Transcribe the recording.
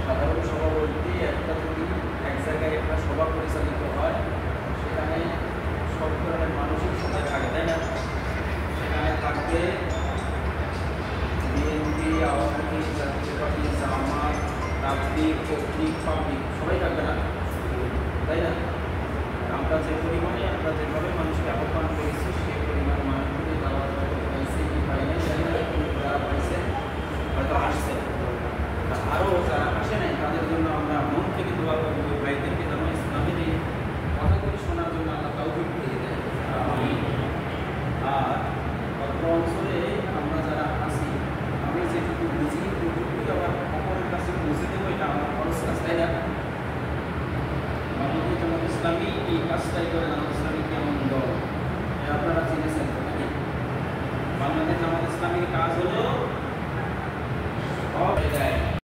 সাধারণ সভা বলতে একটা যদি এক জায়গায় একটা সভা পরিচালিত হয়, সেখানে সব ধরনের মানুষের সবাই থাকে, তাই না? সেখানে থাকবে বিএনপি, আওয়ামী লীগ, জাতীয় পার্টি, জামাত, রাজনীতি, পত্রিক, পাবলিক সবাই থাকবে না, তাই না? আমরা যে পরিমাণে আমরা যেভাবে মানুষকে আহ্বান করেছি সেই পরিমাণ মানুষগুলি তারা পাইছে কি পাই নাই জানি না, কিন্তু যারা পাইছে হয়তো আসছে। আরও যারা আসে নাই তাদের জন্য আমরা মন থেকে দোয়া করব, ভাইদেরকে যেন ইসলামের এই কথাগুলি শোনার জন্য আল্লাহ তৌফিক দিয়ে দেয়। আর অত্র অঞ্চলে আমরা যারা আছি, আমি যেটুকু বুঝি ওটুকুই আবার অপরের কাছে পৌঁছে দেবো, এটা আমার খরচ কাজ, তাই না? বাংলাদেশ জামাত ইসলামী এই কাজটাই করে। জামাত ইসলামী কেমন দল আপনারা চিনেছেন তো নাকি? বাংলাদেশ জামাত ইসলামীর কাজ হলো সব জায়গায়